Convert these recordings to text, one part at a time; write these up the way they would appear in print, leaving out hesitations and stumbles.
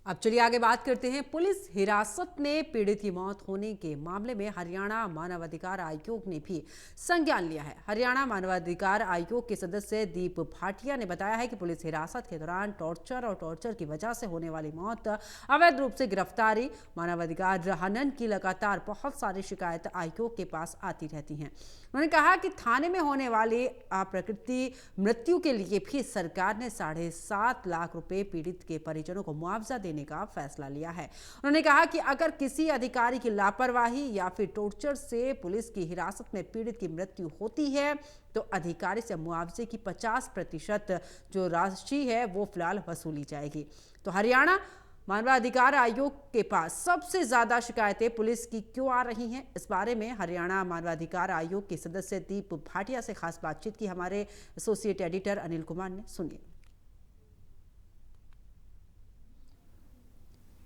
अब चलिए आगे बात करते हैं। पुलिस हिरासत में पीड़ित की मौत होने के मामले में हरियाणा मानवाधिकार आयोग ने भी संज्ञान लिया है। हरियाणा मानवाधिकार आयोग के सदस्य दीप भाटिया ने बताया है कि पुलिस हिरासत के दौरान टॉर्चर की वजह से होने वाली मौत, अवैध रूप से गिरफ्तारी, मानवाधिकार हनन की लगातार बहुत सारी शिकायत आयोग के पास आती रहती हैं। उन्होंने कहा कि थाने में होने वाली अप्राकृतिक मृत्यु के लिए भी सरकार ने 7.5 लाख रुपए पीड़ित के परिजनों को मुआवजा देने का फैसला लिया है। उन्होंने कहा कि अगर किसी अधिकारी की लापरवाही या फिर टॉर्चर से पुलिस की हिरासत में पीड़ित की मृत्यु होती है तो अधिकारी से मुआवजे की 50% जो राशि है वो फिलहाल वसूली जाएगी। तो हरियाणा मानवाधिकार आयोग के पास सबसे ज्यादा शिकायतें पुलिस की क्यों आ रही हैं, इस बारे में हरियाणा मानवाधिकार आयोग के सदस्य दीप भाटिया से खास बातचीत की हमारे एसोसिएट एडिटर अनिल कुमार ने। सुनिए।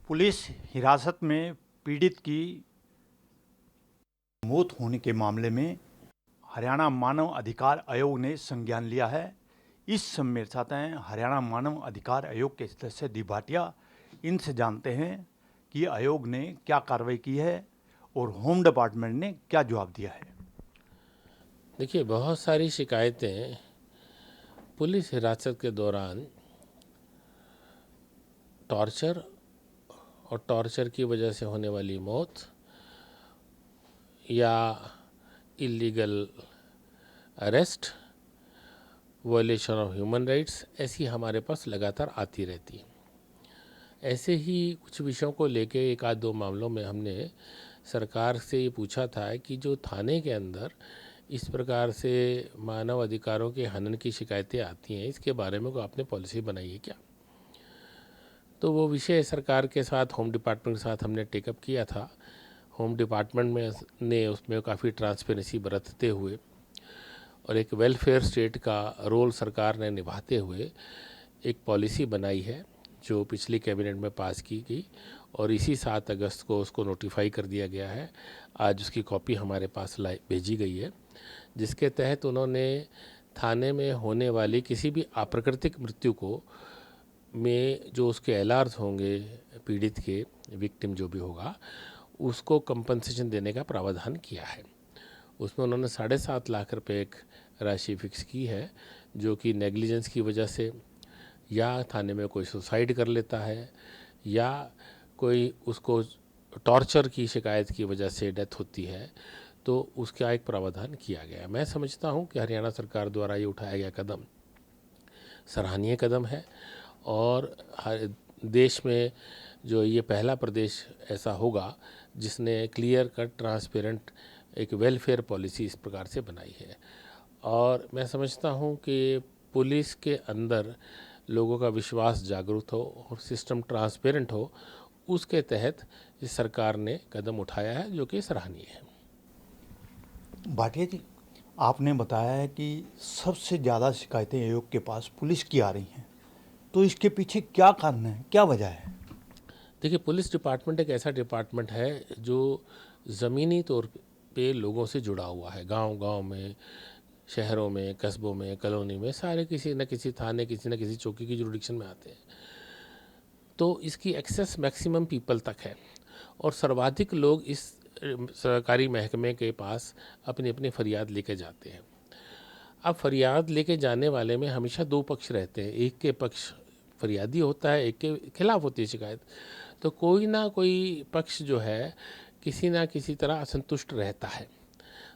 पुलिस हिरासत में पीड़ित की मौत होने के मामले में हरियाणा मानव अधिकार आयोग ने संज्ञान लिया है। इस समय मेरे साथ हैं हरियाणा मानव अधिकार आयोग के सदस्य दीप भाटिया। इनसे जानते हैं कि आयोग ने क्या कार्रवाई की है और होम डिपार्टमेंट ने क्या जवाब दिया है। देखिए, बहुत सारी शिकायतें पुलिस हिरासत के दौरान टॉर्चर और टॉर्चर की वजह से होने वाली मौत या illegal arrest, violation of human rights, ऐसी हमारे पास लगातार आती रहती है। ऐसे ही कुछ विषयों को लेके एक आध दो मामलों में हमने सरकार से ये पूछा था कि जो थाने के अंदर इस प्रकार से मानव अधिकारों के हनन की शिकायतें आती हैं, इसके बारे में कोई आपने पॉलिसी बनाई है क्या। तो वो विषय सरकार के साथ, होम डिपार्टमेंट के साथ हमने टेकअप किया था। होम डिपार्टमेंट में ने उसमें काफ़ी ट्रांसपेरेंसी बरतते हुए और एक वेलफेयर स्टेट का रोल सरकार ने निभाते हुए एक पॉलिसी बनाई है जो पिछली कैबिनेट में पास की गई और इसी 7 अगस्त को उसको नोटिफाई कर दिया गया है। आज उसकी कॉपी हमारे पास भेजी गई है, जिसके तहत उन्होंने थाने में होने वाली किसी भी अप्राकृतिक मृत्यु को में जो उसके एलआर्स होंगे, पीड़ित के विक्टिम जो भी होगा, उसको कंपनसेशन देने का प्रावधान किया है। उसमें उन्होंने 7.5 लाख रुपए एक राशि फिक्स की है, जो कि नेग्लिजेंस की वजह से या थाने में कोई सुसाइड कर लेता है या कोई उसको टॉर्चर की शिकायत की वजह से डेथ होती है, तो उसका एक प्रावधान किया गया है। मैं समझता हूं कि हरियाणा सरकार द्वारा ये उठाया गया कदम सराहनीय कदम है और हर देश में जो ये पहला प्रदेश ऐसा होगा जिसने क्लियर कट ट्रांसपेरेंट एक वेलफेयर पॉलिसी इस प्रकार से बनाई है। और मैं समझता हूँ कि पुलिस के अंदर लोगों का विश्वास जागरूक हो और सिस्टम ट्रांसपेरेंट हो, उसके तहत इस सरकार ने कदम उठाया है, जो कि सराहनीय है। भाटिया जी, आपने बताया है कि सबसे ज़्यादा शिकायतें आयोग के पास पुलिस की आ रही हैं, तो इसके पीछे क्या कारण है, क्या वजह है? देखिए, पुलिस डिपार्टमेंट एक ऐसा डिपार्टमेंट है जो ज़मीनी तौर पे लोगों से जुड़ा हुआ है। गांव-गांव में, शहरों में, कस्बों में, कॉलोनी में, सारे किसी न किसी थाने, किसी न किसी चौकी की जुरिडिक्शन में आते हैं। तो इसकी एक्सेस मैक्सिमम पीपल तक है और सर्वाधिक लोग इस सरकारी महकमे के पास अपनी अपनी फरियाद लेके जाते हैं। अब फरियाद लेके जाने वाले में हमेशा 2 पक्ष रहते हैं। एक के पक्ष फरियादी होता है, एक के खिलाफ होती है शिकायत। तो कोई ना कोई पक्ष जो है किसी ना किसी तरह असंतुष्ट रहता है,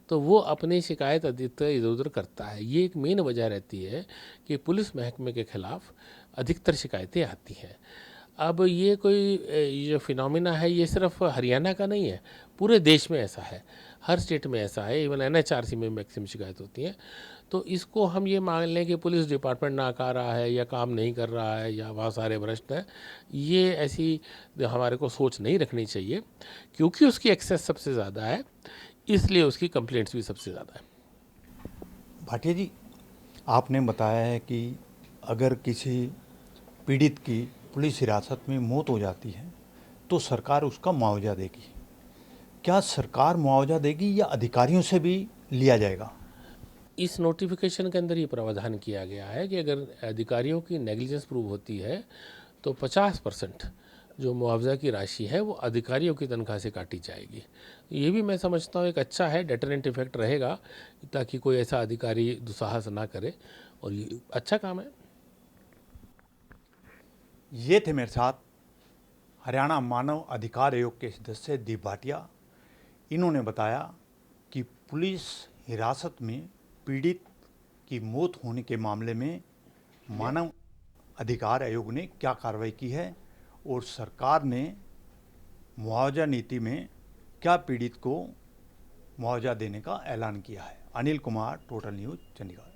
तो वो अपनी शिकायत अधिकतर इधर उधर करता है। ये एक मेन वजह रहती है कि पुलिस महकमे के खिलाफ अधिकतर शिकायतें आती हैं। अब ये कोई जो फिनोमिना है, ये सिर्फ हरियाणा का नहीं है, पूरे देश में ऐसा है, हर स्टेट में ऐसा है। इवन एनएचआरसी में मैक्सिमम शिकायत होती हैं। तो इसको हम ये मान लें कि पुलिस डिपार्टमेंट नाकारा रहा है या काम नहीं कर रहा है या वहाँ सारे भ्रष्ट हैं, ये ऐसी हमारे को सोच नहीं रखनी चाहिए, क्योंकि उसकी एक्सेस सबसे ज़्यादा है, इसलिए उसकी कंप्लेंट्स भी सबसे ज़्यादा है। भाटिया जी, आपने बताया है कि अगर किसी पीड़ित की पुलिस हिरासत में मौत हो जाती है तो सरकार उसका मुआवजा देगी। क्या सरकार मुआवजा देगी या अधिकारियों से भी लिया जाएगा? इस नोटिफिकेशन के अंदर ये प्रावधान किया गया है कि अगर अधिकारियों की नेग्लिजेंस प्रूव होती है तो 50% जो मुआवजा की राशि है वो अधिकारियों की तनख्वाह से काटी जाएगी। ये भी मैं समझता हूँ एक अच्छा है, डेटरेंट इफेक्ट रहेगा ताकि कोई ऐसा अधिकारी दुस्साहस ना करे, और ये अच्छा काम है। ये थे मेरे साथ हरियाणा मानव अधिकार आयोग के सदस्य दीप भाटिया। इन्होंने बताया कि पुलिस हिरासत में पीड़ित की मौत होने के मामले में मानव अधिकार आयोग ने क्या कार्रवाई की है और सरकार ने मुआवजा नीति में क्या पीड़ित को मुआवजा देने का ऐलान किया है। Anil Kumar, total news, Chandigarh.